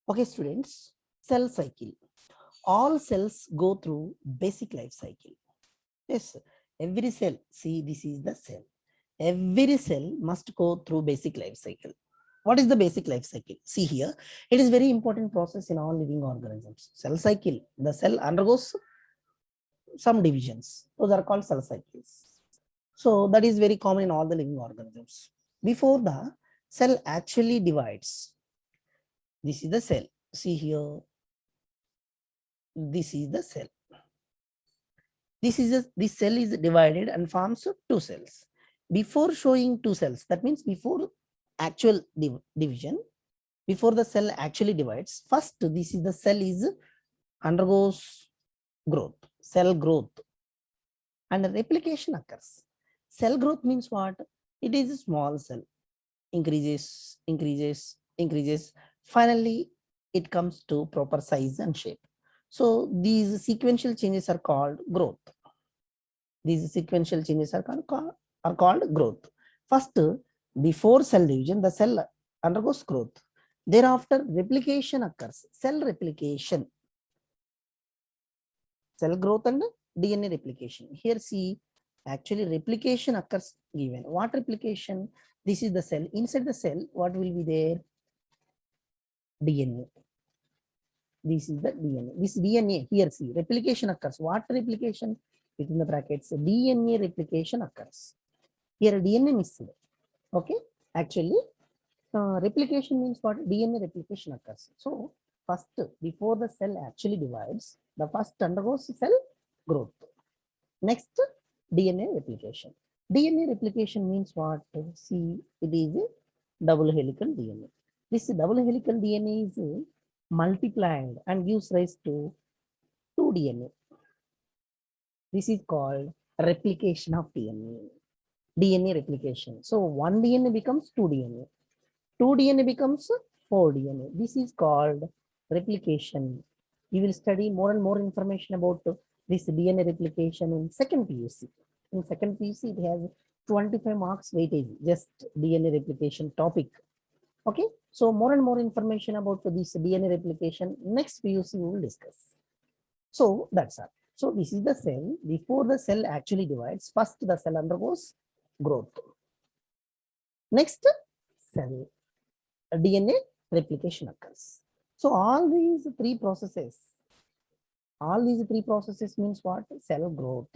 Okay, students, cell cycle. All cells go through basic life cycle. Yes, every cell, see, this is the cell. Every cell must go through basic life cycle. What is the basic life cycle? See here, it is very important process in all living organisms. Cell cycle, the cell undergoes some divisions. Those are called cell cycles. So that is very common in all the living organisms. Before the cell actually divides, this is the cell. See here, this is the cell. This cell is divided and forms two cells. Before showing two cells, that means before actual division, before the cell actually divides, first this is the cell is undergoes growth, cell growth, and replication occurs. Cell growth means what? It is a small cell, increases, increases, increases. Finally, it comes to proper size and shape. So these sequential changes are called growth. These sequential changes are called growth. First, before cell division, the cell undergoes growth. Thereafter, replication occurs. Cell replication, cell growth and DNA replication. Here, see, actually replication occurs given. What replication? This is the cell. Inside the cell, what will be there? DNA. This is the DNA. This DNA here, see, replication occurs. What replication? Within the brackets, DNA replication occurs. Here, DNA missed. Okay, actually, replication means what? DNA replication occurs. So, first, before the cell actually divides, the first undergoes cell growth. Next, DNA replication. DNA replication means what? See, it is a double helical DNA. This double helical DNA is multiplied and gives rise to 2 DNA. This is called replication of DNA. DNA replication. So, 1 DNA becomes 2 DNA. 2 DNA becomes 4 DNA. This is called replication. You will study more and more information about this DNA replication in second PUC. In second PUC, it has 25 marks weightage, just DNA replication topic. Okay, so more and more information about this DNA replication next PUC we will discuss. So that's all. So this is the cell. Before the cell actually divides, first the cell undergoes growth. Next, cell DNA replication occurs. So all these three processes means what? Cell growth,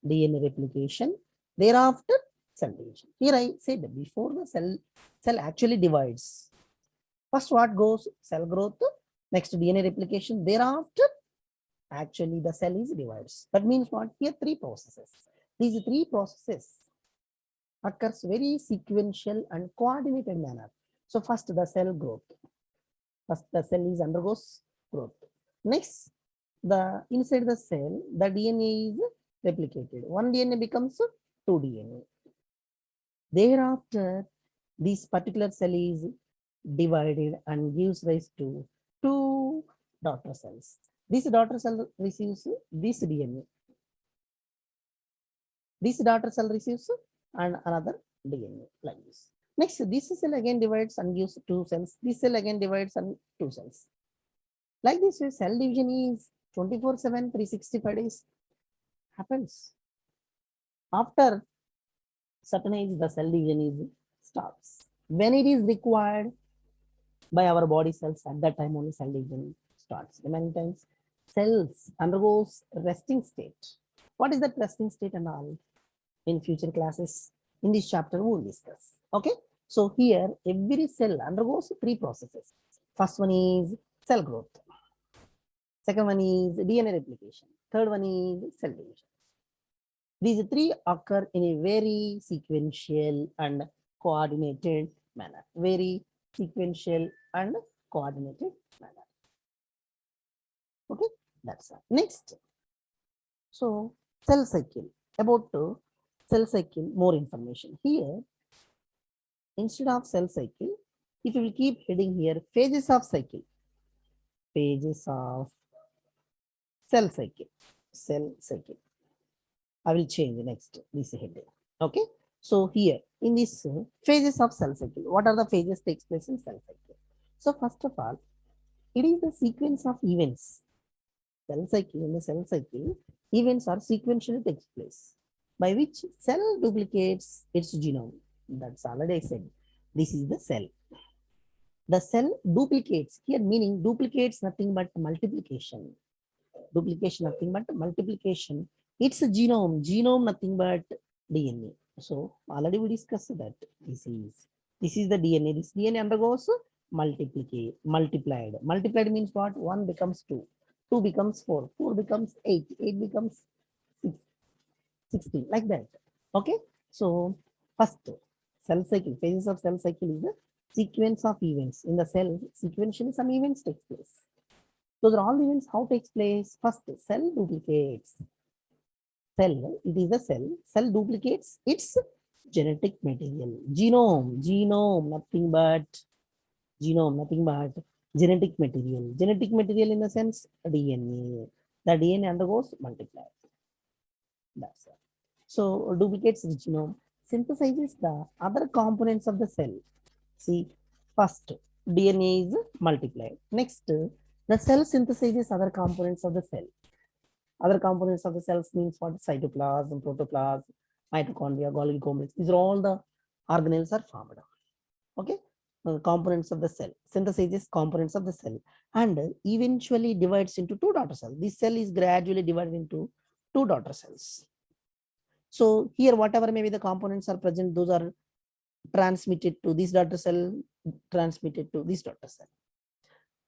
DNA replication, thereafter cell division. Here I said before the cell actually divides, first what goes? Cell growth, next DNA replication, thereafter actually the cell is divides. That means what? Here three processes. These three processes occurs very sequential and coordinated manner. So first the cell growth. First the cell is undergoes growth. Next, the inside the cell, the DNA is replicated. One DNA becomes 2 DNA. Thereafter, this particular cell is divided and gives rise to 2 daughter cells. This daughter cell receives this DNA. This daughter cell receives and another DNA like this. Next, this cell again divides and gives 2 cells. This cell again divides and 2 cells. Like this way, cell division is 24/7, 365 days happens. After certain age, the cell division is stops. When it is required by our body cells, at that time only cell division starts. Many times, cells undergoes resting state. What is that resting state and all? In future classes, in this chapter, we will discuss. Okay. So here, every cell undergoes 3 processes. First one is cell growth. Second one is DNA replication. Third one is cell division. These 3 occur in a very sequential and coordinated manner. Very sequential and coordinated manner. Okay, that's all. Next. So, cell cycle. About cell cycle, more information. Here, instead of cell cycle, if you will keep heading here, phases of cycle. Phases of cell cycle. Cell cycle. I will change next this heading. Okay. So here in this phases of cell cycle, what are the phases takes place in cell cycle? So first of all, It is the sequence of events. Cell cycle, in the cell cycle, events are sequentially takes place by which cell duplicates its genome. That's already I said. This is the cell. The cell duplicates, here meaning duplicates nothing but multiplication. Duplication nothing but multiplication. It's a genome nothing but DNA. So already we discussed that. This is the DNA. This DNA undergoes multiplied. Multiplied means what? 1 becomes 2. 2 becomes 4. 4 becomes 8. 8 becomes 6. 16. Like that. Okay. So first cell cycle, phases of cell cycle is the sequence of events. In the cell, sequentially some events takes place. Those are all events. How takes place? First, cell duplicates. Cell, it is a cell. Cell duplicates its genetic material. Genome, nothing but genetic material. Genetic material in the sense DNA. The DNA undergoes multiply. That's it. So duplicates the genome, synthesizes the other components of the cell. See, first DNA is multiplied. Next, the cell synthesizes other components of the cell. Other components of the cells means what? Cytoplasm, protoplasm, mitochondria, Golgi complex. These are all the organelles are formed. Okay, components of the cell, synthesizes components of the cell, and eventually divides into 2 daughter cells. This cell is gradually divided into 2 daughter cells. So here, whatever maybe the components are present, those are transmitted to this daughter cell, transmitted to this daughter cell.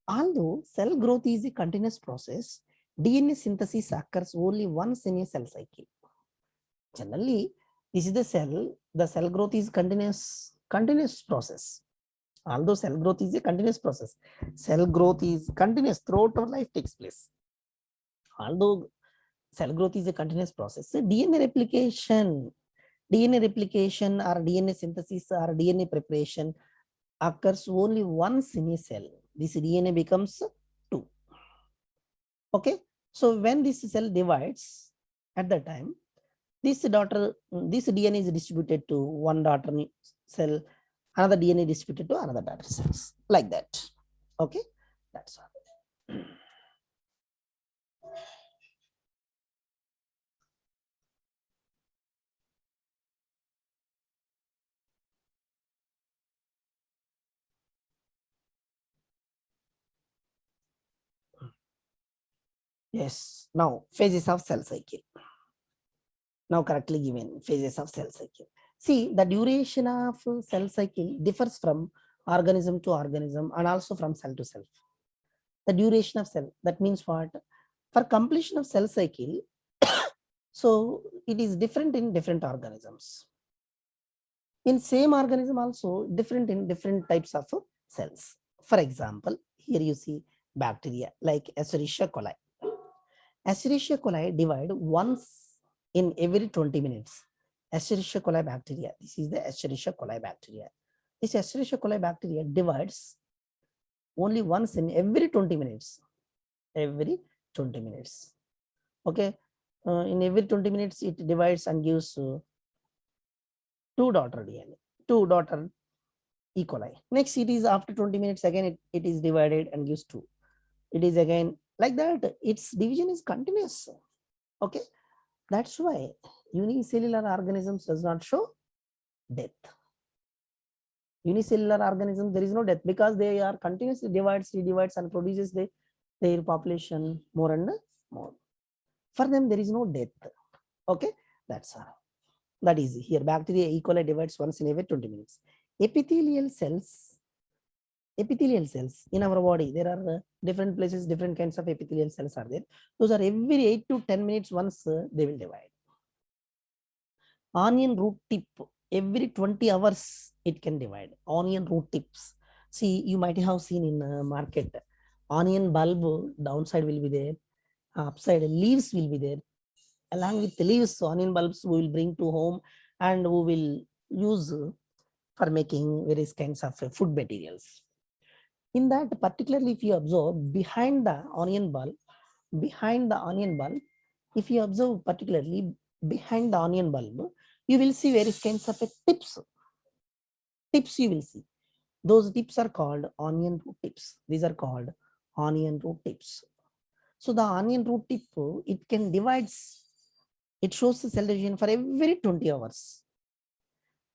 Although cell growth is a continuous process, DNA synthesis occurs only once in a cell cycle. Generally, this is the cell growth is continuous process. Although cell growth is a continuous process, cell growth is continuous throughout our life takes place. Although cell growth is a continuous process, so DNA replication or DNA synthesis or DNA preparation occurs only once in a cell. This DNA becomes 2. Okay, so when this cell divides, at that time, this DNA is distributed to one daughter cell, another DNA distributed to another daughter cells, like that. Okay, that's all. Yes, now phases of cell cycle. Now correctly given phases of cell cycle. See, the duration of cell cycle differs from organism to organism and also from cell to cell. The duration of cell, that means what? For completion of cell cycle, so it is different in different organisms. In same organism also different in different types of cells. For example, here you see bacteria like Escherichia coli. Escherichia coli divide once in every 20 minutes. Escherichia coli bacteria. This is the Escherichia coli bacteria. This Escherichia coli bacteria divides only once in every 20 minutes. Every 20 minutes. Okay. In every 20 minutes, it divides and gives 2 daughter DNA, 2 daughter E. coli. Next, it is after 20 minutes again, it is divided and gives 2. It is again like that. Its division is continuous. Okay. That's why unicellular organisms does not show death. Unicellular organisms, there is no death because they are continuously divides, redivides, and produces their population more and more. For them, there is no death. Okay, that's all. That is here. Bacteria E. coli divides once in every 20 minutes. Epithelial cells in our body, there are different places, different kinds of epithelial cells are there. Those are every 8 to 10 minutes once they will divide. Onion root tip, every 20 hours it can divide. Onion root tips. See, you might have seen in market, onion bulb downside will be there, upside leaves will be there. Along with the leaves, onion bulbs we will bring to home and we will use for making various kinds of food materials. In that, particularly if you observe behind the onion bulb, if you observe particularly behind the onion bulb, you will see various kinds of tips. Tips you will see. Those tips are called onion root tips. These are called onion root tips. So the onion root tip, it can divides, it shows the cell division for every 20 hours.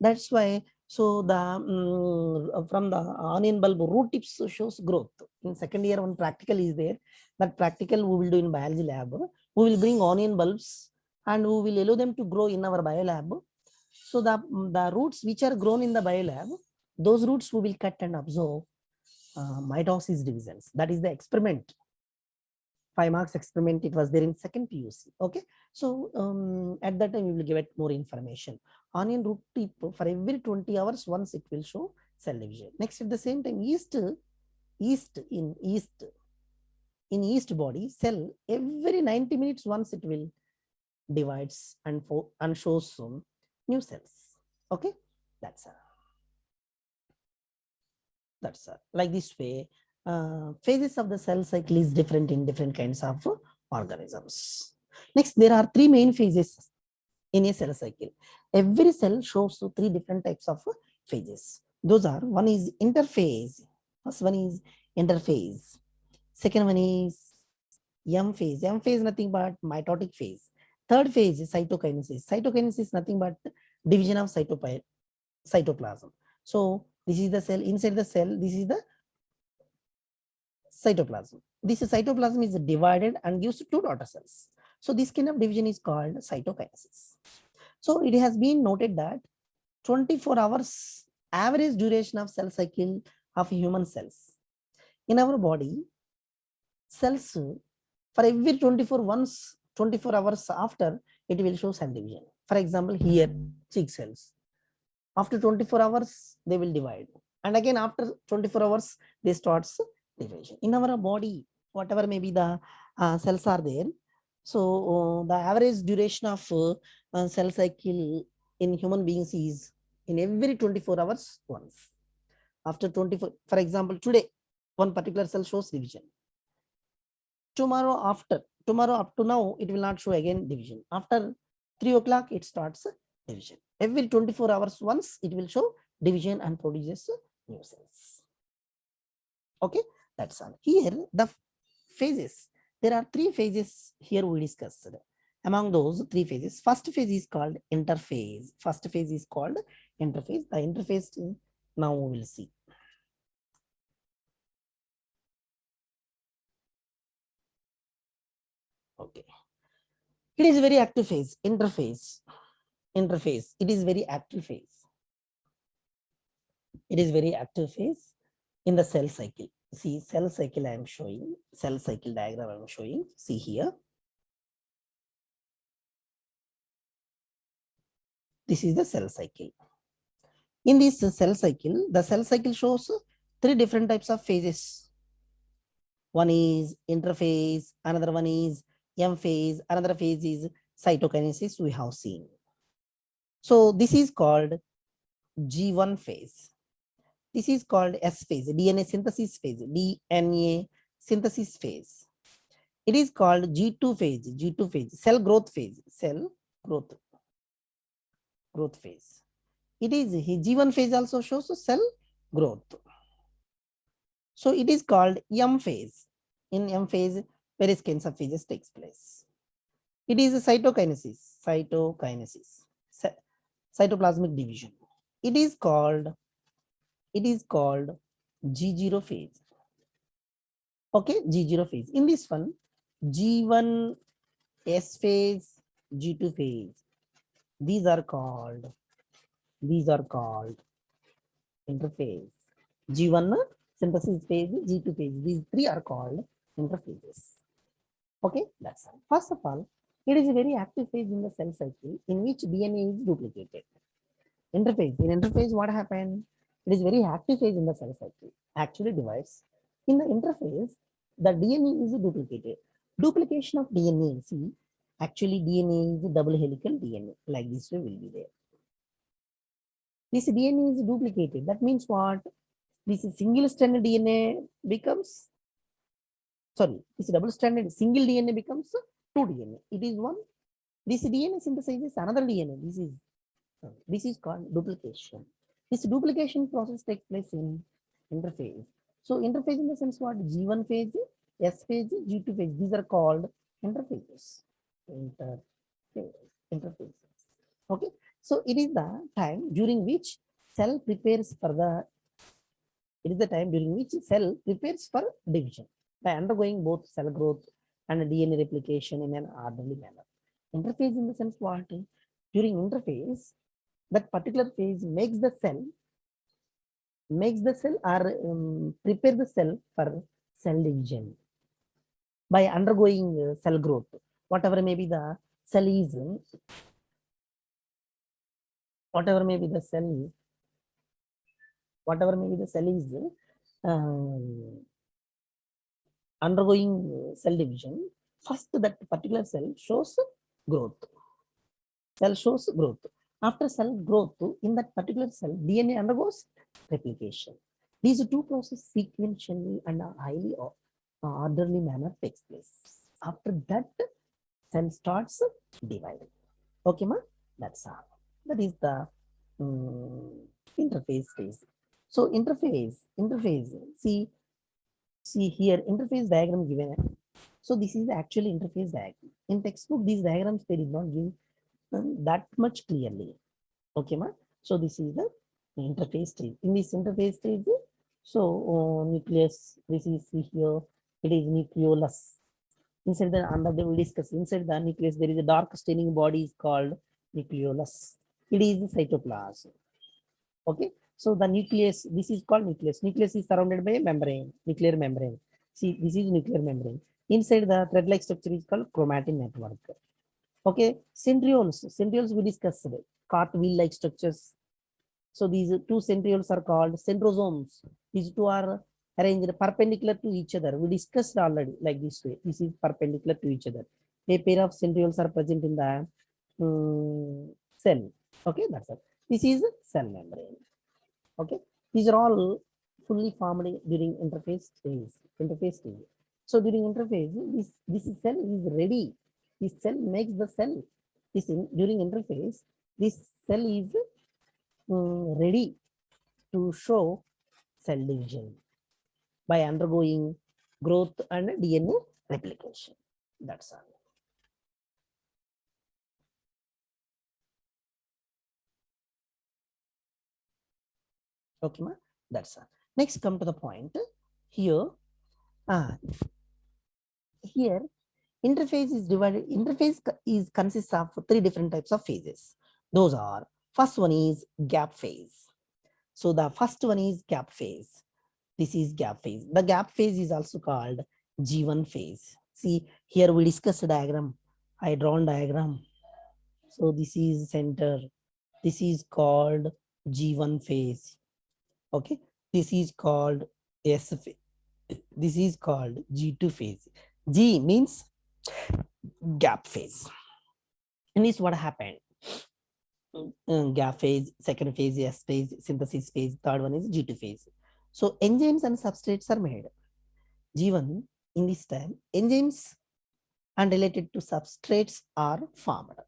That's why, so the from the onion bulb root tips shows growth. In second year, one practical is there. That practical we will do in biology lab. We will bring onion bulbs and we will allow them to grow in our bio lab. So the roots which are grown in the bio lab, those roots we will cut and observe mitosis divisions. That is the experiment. 5 marks experiment, it was there in second PUC. Okay, so at that time we will give it more information. Onion root tip for every 20 hours once it will show cell division. Next, at the same time, yeast in yeast body cell, every 90 minutes once it will divides and shows some new cells. Okay, that's like this way. Phases of the cell cycle is different in different kinds of organisms. Next, there are 3 main phases in a cell cycle. Every cell shows 3 different types of phases. Those are, one is interphase. First one is interphase. Second one is M phase. M phase nothing but mitotic phase. Third phase is cytokinesis. Cytokinesis is nothing but division of cytoplasm. So this is the cell. Inside the cell, this is the cytoplasm. This cytoplasm is divided and gives 2 daughter cells. So this kind of division is called cytokinesis. So it has been noted that 24 hours average duration of cell cycle of human cells. In our body, cells for every 24 hours after, it will show cell division. For example, here cheek cells. After 24 hours, they will divide. And again, after 24 hours, they start division. In our body, whatever maybe the cells are there, so the average duration of cell cycle in human beings is in every 24 hours once. After 24, for example, today, one particular cell shows division. Tomorrow up to now, it will not show again division. After 3 o'clock, it starts division. Every 24 hours once, it will show division and produces new cells. Okay, that's all. Here, the phases. There are 3 phases here we discussed. Among those 3 phases, first phase is called interphase. The interphase, now we will see. Okay. It is very active phase, interphase. It is very active phase. It is very active phase in the cell cycle. See, cell cycle I am showing, cell cycle diagram I am showing. See here. This is the cell cycle. In this cell cycle, the cell cycle shows 3 different types of phases. One is interphase, another one is M phase, another phase is cytokinesis we have seen. So this is called G1 phase. This is called S phase, DNA synthesis phase, DNA synthesis phase. It is called G2 phase, cell growth phase, growth phase. It is G1 phase also shows cell growth. So it is called M phase. In M phase, various kinds of phases takes place. It is a cytoplasmic division. It is called G0 phase. Okay, G0 phase. In this one, G1 S phase, G2 phase. These are called interphase. G1 synthesis phase, G2 phase. These 3 are called interphases. Okay, that's all. First of all, it is a very active phase in the cell cycle in which DNA is duplicated. Interphase. In interphase, what happened? It is very active phase in the cell cycle. Actually divides. In the interphase, the DNA is duplicated. Duplication of DNA. See, actually DNA is a double helical DNA. Like this way will be there. This DNA is duplicated. That means what? This single-stranded DNA becomes, this double-stranded single DNA becomes 2 DNA. It is one. This DNA synthesizes another DNA. This is called duplication. This duplication process takes place in interphase. So interphase in the sense what? G1 phase, S phase, G2 phase. These are called interphases. Interphases. Okay. So it is the time during which cell prepares for the. It is the time during which cell prepares for division by undergoing both cell growth and DNA replication in an orderly manner. Interphase in the sense what? During interphase, that particular phase makes the cell or prepare the cell for cell division by undergoing cell growth. Whatever may be the cell is, whatever may be the cell, whatever may be the cell is undergoing cell division, first that particular cell shows growth. Cell shows growth. After cell growth, in that particular cell, DNA undergoes replication. These two processes sequentially and a highly orderly manner takes place. After that, cell starts dividing. Okay, ma? That's all. That is the interphase phase. So interphase. See here, interface diagram given. So this is the actual interface diagram. In textbook, these diagrams they did not give that much clearly. Okay, ma? So this is the interface stage. In this interface stage, so nucleus, this is here, it is nucleolus. Inside the under the we discuss inside the nucleus, there is a dark staining body is called nucleolus. It is the cytoplasm. Okay, so the nucleus, this is called nucleus. Nucleus is surrounded by a membrane, nuclear membrane. See, this is nuclear membrane. Inside the thread-like structure is called chromatin network. Okay, centrioles we discussed, cartwheel-like structures. So these two centrioles are called centrosomes. These two are arranged perpendicular to each other. We discussed already like this way. This is perpendicular to each other. A pair of centrioles are present in the cell. Okay, that's it. This is cell membrane. Okay, these are all fully formed during interface stage. So during interface, this cell is ready. This cell makes the cell. During interface, this cell is ready to show cell division by undergoing growth and DNA replication. That's all. Okay, ma? That's all. Next, come to the point. Here, here interface is consists of three different types of phases. Those are, first one is gap phase. So the first one is gap phase. This is gap phase. The gap phase is also called G1 phase. See, here we discuss a diagram. I drawn diagram. So this is center. This is called G1 phase. Okay. This is called S phase. This is called G2 phase. G means gap phase. And this what happened. Gap phase, second phase, S phase, synthesis phase, third one is G2 phase. So enzymes and substrates are made. G1 in this time, enzymes and related to substrates are formed.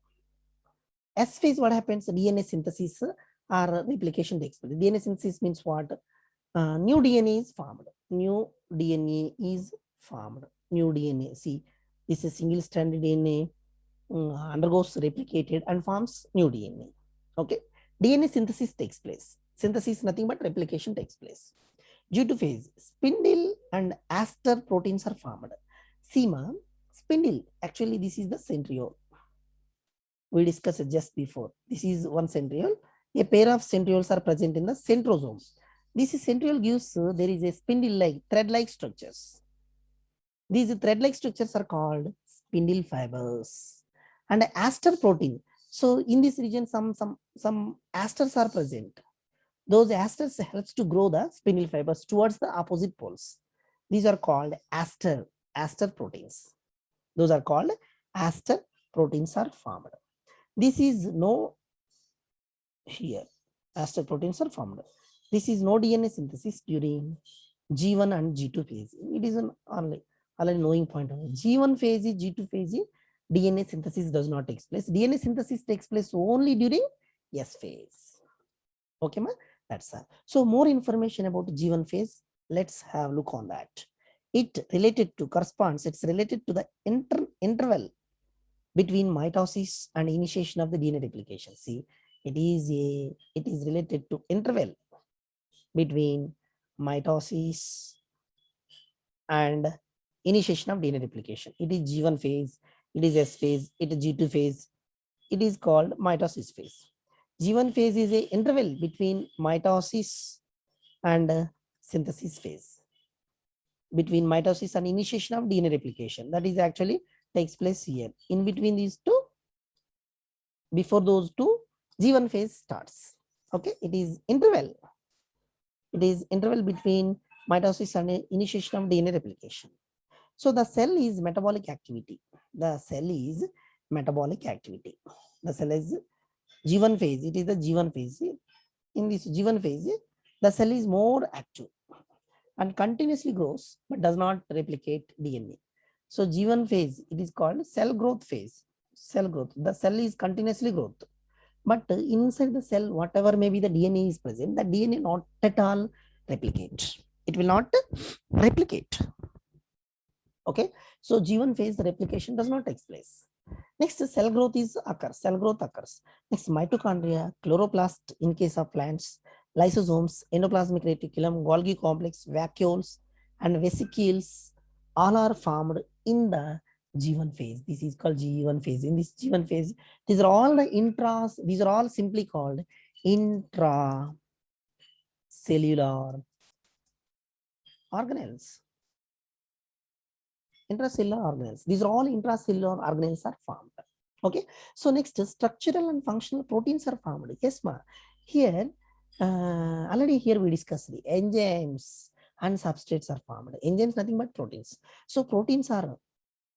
S phase, what happens? DNA synthesis or replication takes place. DNA synthesis means what? New DNA is formed. New DNA is formed. New DNA. See, this is single stranded DNA undergoes replicated and forms new DNA. Okay. DNA synthesis takes place. Synthesis nothing but replication takes place. G2 phase, spindle and aster proteins are formed. SEMA, spindle, actually this is the centriole. We discussed it just before. This is one centriole. A pair of centrioles are present in the centrosome. This centriole gives, there is a spindle-like, thread-like structures. These thread-like structures are called spindle fibers. And aster protein. So in this region, some asters are present. Those asters helps to grow the spindle fibers towards the opposite poles. These are called aster proteins. Those are called aster proteins are formed. This is no here. Aster proteins are formed. This is no DNA synthesis during G1 and G2 phase. It is an already knowing point. G1 phase, G2 phase, DNA synthesis does not take place. DNA synthesis takes place only during S phase. Okay, ma? That's all. So more information about G1 phase. Let's have a look on that. It related to corresponds, it's related to the interval between mitosis and initiation of the DNA replication. See, it is related to interval between mitosis and initiation of DNA replication. It is G1 phase, it is S phase, it is G2 phase. It is called mitosis phase. G1 phase is a interval between mitosis and synthesis phase. Between mitosis and initiation of DNA replication. That is actually takes place here. In between these two, before those two, G1 phase starts. Okay, it is interval. It is interval between mitosis and initiation of DNA replication. So the cell is metabolic activity. The cell is metabolic activity. The cell is G1 phase. It is the G1 phase. In this G1 phase, the cell is more active and continuously grows but does not replicate DNA. So G1 phase, it is called cell growth phase. Cell growth. The cell is continuously growth. But inside the cell, whatever may be the DNA is present, the DNA not at all replicate. It will not replicate. Okay. So G1 phase, the replication does not take place. Next, cell growth occurs. Cell growth occurs. Next, mitochondria, chloroplast in case of plants, lysosomes, endoplasmic reticulum, Golgi complex, vacuoles, and vesicles all are formed in the G1 phase. This is called G1 phase. In this G1 phase, these are all the intras. These are all simply called intracellular organelles. Intracellular organelles. These are all intracellular organelles are formed. Okay. So next, structural and functional proteins are formed. Yes, ma. Here, already here we discussed the enzymes and substrates are formed. Enzymes nothing but proteins. So proteins are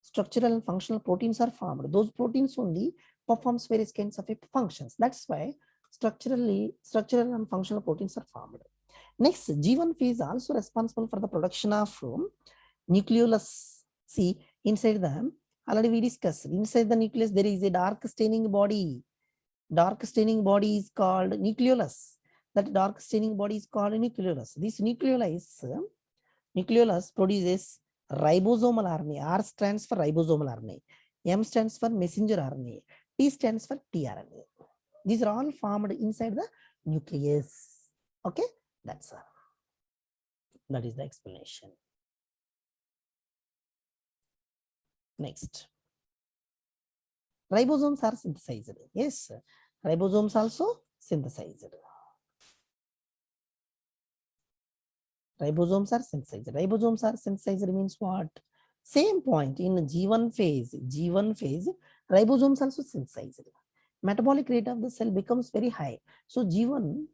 structural and functional proteins are formed. Those proteins only performs various kinds of functions. That's why structural and functional proteins are formed. Next, G1 phase also responsible for the production of nucleolus. See, inside them, already we discussed, inside the nucleus there is a dark staining body. Dark staining body is called nucleolus. That dark staining body is called nucleolus. This nucleolus produces ribosomal RNA. R stands for ribosomal RNA. M stands for messenger RNA. T stands for tRNA. These are all formed inside the nucleus. Okay, that's all. That is the explanation. Next, ribosomes are synthesized. Yes, ribosomes also synthesized. Ribosomes are synthesized. Ribosomes are synthesized means what? Same point in G1 phase. G1 phase, ribosomes also synthesized. Metabolic rate of the cell becomes very high. So G1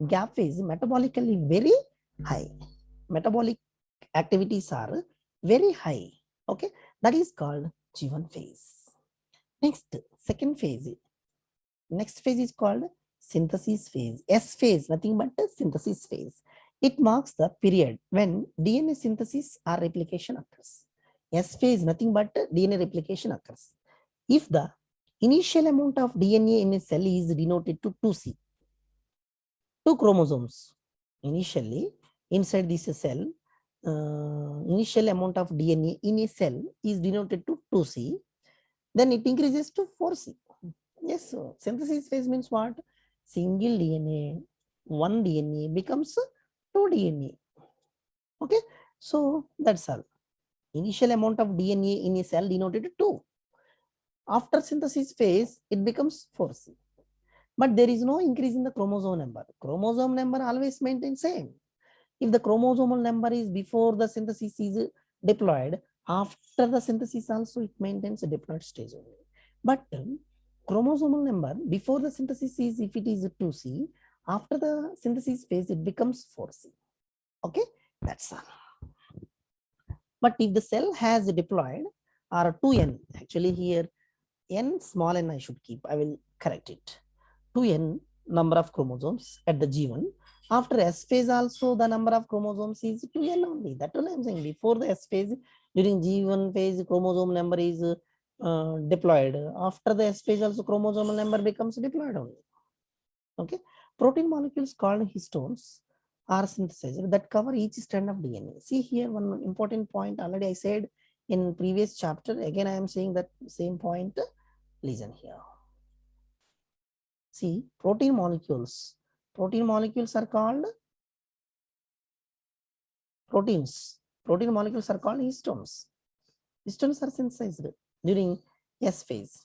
gap phase metabolically very high. Metabolic activities are very high. Okay, that is called G1 phase. Next, second phase. Next phase is called synthesis phase. S phase, nothing but the synthesis phase. It marks the period when DNA synthesis or replication occurs. S phase, nothing but DNA replication occurs. If the initial amount of DNA in a cell is denoted to 2C, 2 chromosomes. Initially, inside this cell, initial amount of DNA in a cell is denoted to 2C, then it increases to 4C. Yes, so synthesis phase means what? Single DNA, one DNA becomes 2 DNA. Okay, so that's all. Initial amount of DNA in a cell denoted 2. After synthesis phase, it becomes 4C. But there is no increase in the chromosome number. Chromosome number always maintains same. If the chromosomal number is before the synthesis is deployed, after the synthesis also it maintains a diploid stage only. But chromosomal number before the synthesis is, if it is 2C, after the synthesis phase it becomes 4C. Okay, that's all. But if the cell has deployed or 2n, actually here n small n I should keep, I will correct it. 2n number of chromosomes at the G1. After S phase also the number of chromosomes is 2n only. That all I am saying. Before the S phase, during G1 phase chromosome number is deployed. After the S phase also chromosomal number becomes deployed only. Okay. Protein molecules called histones are synthesized that cover each strand of DNA. See here one important point already I said in previous chapter. Again, I am saying that same point. Listen here. See, protein molecules. Protein molecules are called proteins. Protein molecules are called histones. Histones are synthesized during S phase.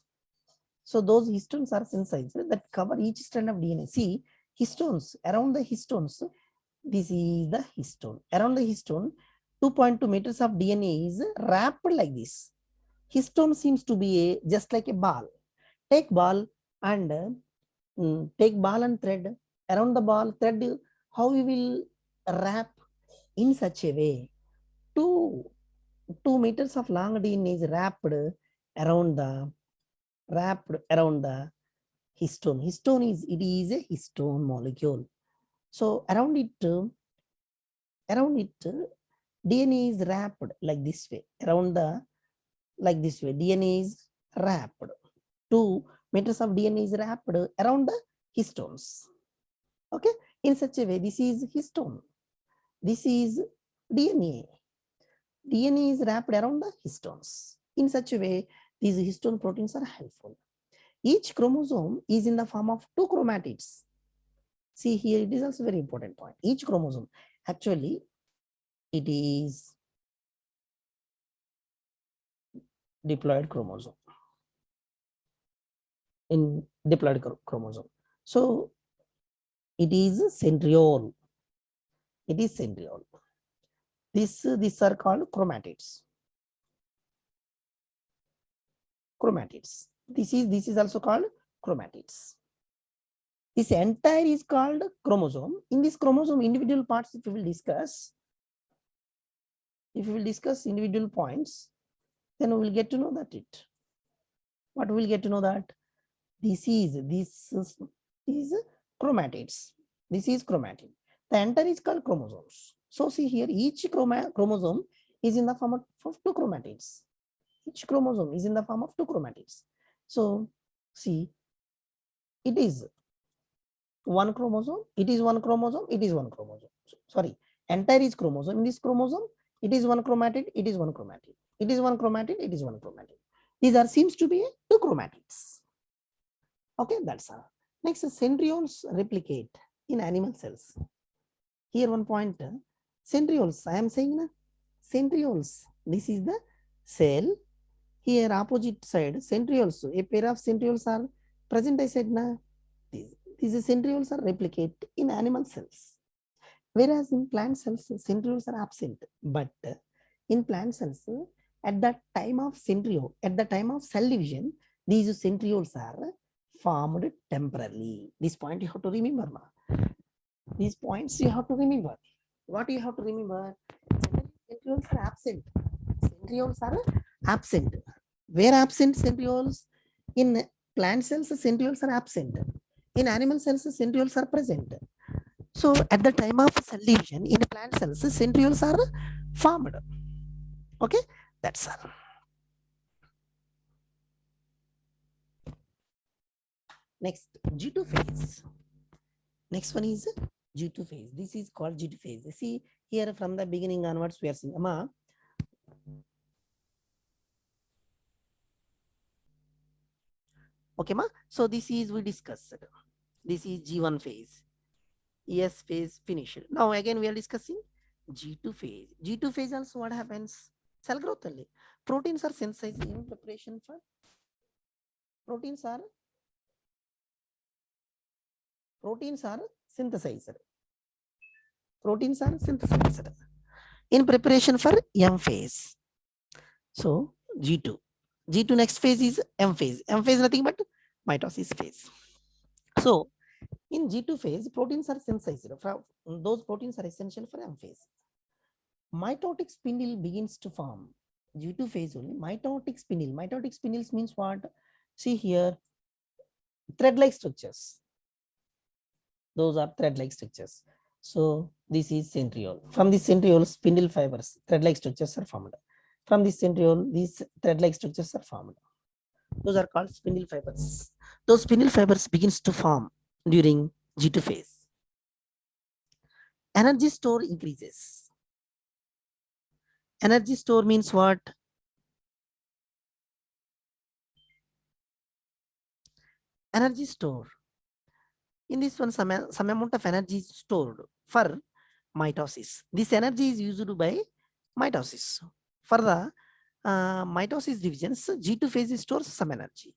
So those histones are synthesized that cover each strand of DNA. See, histones, around the histones, this is the histone. Around the histone, 2.2 meters of DNA is wrapped like this. Histone seems to be just like a ball. Take ball and thread. Around the ball thread, how we will wrap in such a way. 2 meters of long DNA is wrapped around the histone. It is a histone molecule. So around it, DNA is wrapped like this way. DNA is wrapped. 2 meters of DNA is wrapped around the histones. Okay, in such a way, this is histone. This is DNA. DNA is wrapped around the histones. In such a way, these histone proteins are helpful. Each chromosome is in the form of 2 chromatids. See here, it is also very important point. Each chromosome, actually, it is diploid chromosome. In diploid chromosome. So it is centriole. It is centriole. These are called chromatids. Chromatids. This is also called chromatids. This entire is called chromosome. In this chromosome, individual parts, if we will discuss individual points, then we will get to know that it. What we will get to know that this is chromatids. This is chromatid. The entire is called chromosomes. So see here, each chromosome is in the form of 2 chromatids. Each chromosome is in the form of 2 chromatids. So see, it is one chromosome. It is one chromosome. It is one chromosome. Sorry, entire is chromosome. In this chromosome, it is one chromatid. It is one chromatid. It is one chromatid. It is one chromatid. These are seems to be 2 chromatids. Okay, that's all. Next, centrioles replicate in animal cells. Here one point, centrioles, I am saying centrioles. This is the cell. Here opposite side, centrioles, a pair of centrioles are present, I said na. These centrioles are replicate in animal cells. Whereas in plant cells, centrioles are absent. But in plant cells, at the time of centriole, at the time of cell division, these centrioles are formed temporarily. This point you have to remember. These points you have to remember. What you have to remember? Centrioles are absent. Centrioles are absent. Where absent centrioles? In plant cells, centrioles are absent. In animal cells, centrioles are present. So at the time of cell division, in plant cells, centrioles are formed. Okay, that's all. Next, G2 phase. Next one is G2 phase. This is called G2 phase. See here from the beginning onwards, we are seeing okay, ma. So this is we discussed. This is G1 phase. ES phase finished. Now again we are discussing G2 phase. G2 phase also what happens? Cell growth only. Proteins are synthesized in preparation for proteins are synthesized. Proteins are synthesized in preparation for M phase. So G2. G2 next phase is M phase. M phase nothing but mitosis phase. So in G2 phase, proteins are synthesized. Those proteins are essential for M phase. Mitotic spindle begins to form. G2 phase only. Mitotic spindle. Mitotic spindles means what? See here, thread-like structures. Those are thread-like structures. So this is centriole. From this centriole, spindle fibers, thread-like structures are formed. From this centriole, these thread-like structures are formed. Those are called spindle fibers. Those spindle fibers begins to form during G2 phase. Energy store increases. Energy store means what? Energy store. In this one, some amount of energy is stored for mitosis. This energy is used by mitosis. For the mitosis divisions, G2 phase stores some energy.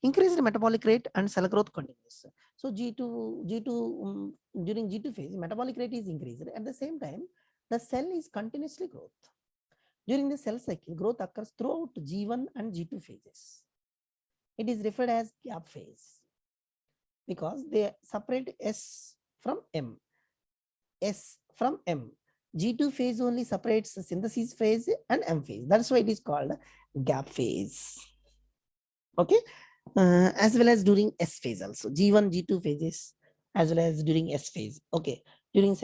Increased metabolic rate and cell growth continues. So G2 during G2 phase, metabolic rate is increased. At the same time, the cell is continuously growth. During the cell cycle, growth occurs throughout G1 and G2 phases. It is referred as gap phase because they separate S from M. S from M. G2 phase only separates synthesis phase and M phase. That's why it is called gap phase. Okay. As well as during S phase also. G1, G2 phases as well as during S phase. Okay. During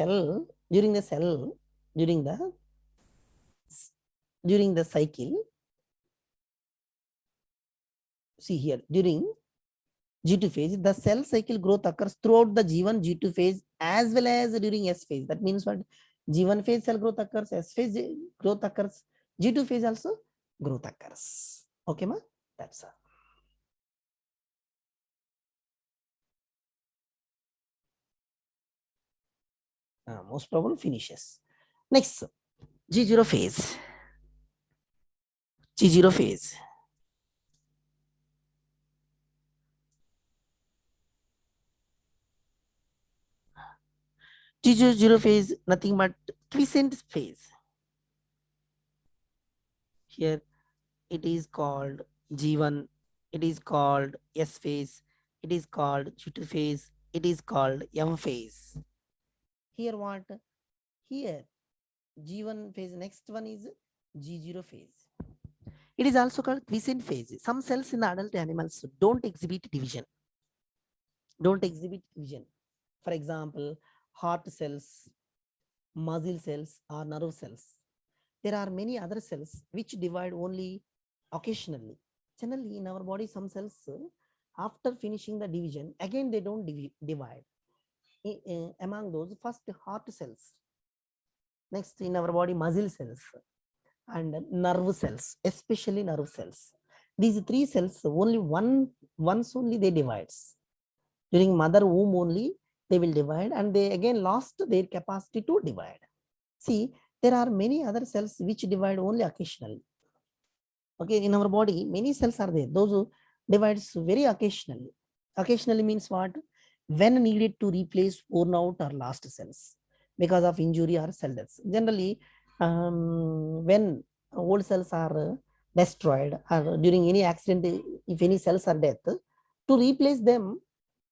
the cycle, see here, during G2 phase, the cell cycle growth occurs throughout the G1, G2 phase as well as during S phase. That means what? G1 phase cell growth occurs, S phase growth occurs, G2 phase also growth occurs. Okay, ma? That's all. Most probable finishes. Next, G0 phase. G0 phase. G0 phase, nothing but quiescent phase. Here it is called G1, it is called S phase, it is called G2 phase, it is called M phase. Here what? Here G1 phase, next one is G0 phase. It is also called quiescent phase. Some cells in adult animals don't exhibit division. For example, heart cells, muscle cells, or nerve cells. There are many other cells which divide only occasionally. Generally, in our body, some cells, after finishing the division, again they don't divide. Among those, first heart cells, next in our body, muscle cells, and nerve cells, especially nerve cells. These three cells, once only they divides. During mother womb only they will divide, and they again lost their capacity to divide. See, there are many other cells which divide only occasionally. Okay, in our body, many cells are there. Those who divides very occasionally. Occasionally means what? When needed to replace worn out or lost cells because of injury or cell deaths. Generally, when old cells are destroyed or during any accident, if any cells are dead, to replace them,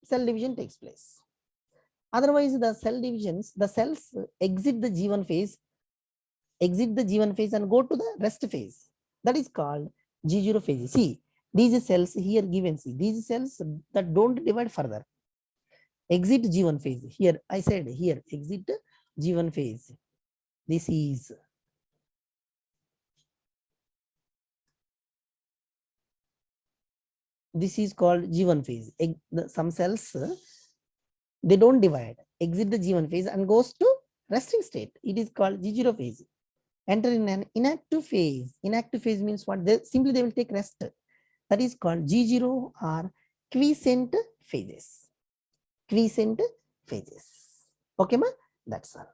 cell division takes place. Otherwise, the cells exit the G1 phase, and go to the rest phase. That is called G0 phase. See, these cells here given, see, these cells that don't divide further, exit G1 phase. Here, I said here, exit G1 phase. This is called G1 phase. Some cells, they don't divide, exit the G1 phase and goes to resting state. It is called G0 phase. Enter in an inactive phase. Inactive phase means what? Simply they will take rest. That is called G0 or quiescent phases. Quiescent phases. Okay, ma? That's all.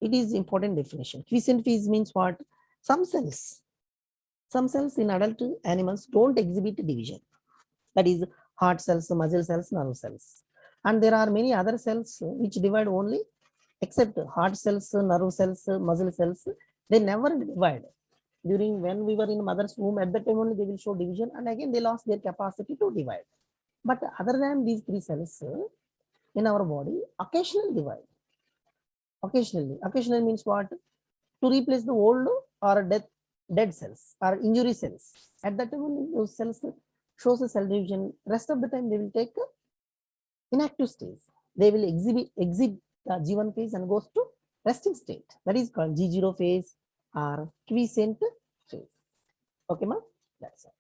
It is important definition. Quiescent phase means what? Some cells in adult animals don't exhibit division. That is heart cells, muscle cells, nerve cells. And there are many other cells which divide only, except heart cells, nerve cells, muscle cells. They never divide. During when we were in mother's womb, at that time only they will show division, and again they lost their capacity to divide. But other than these three cells in our body, occasionally divide. Occasionally means what? To replace the old or dead cells or injury cells. At that time only those cells shows a cell division. Rest of the time they will take inactive stage. They will exit the G1 phase and goes to resting state. That is called G0 phase or quiescent phase. Okay, ma? That's all.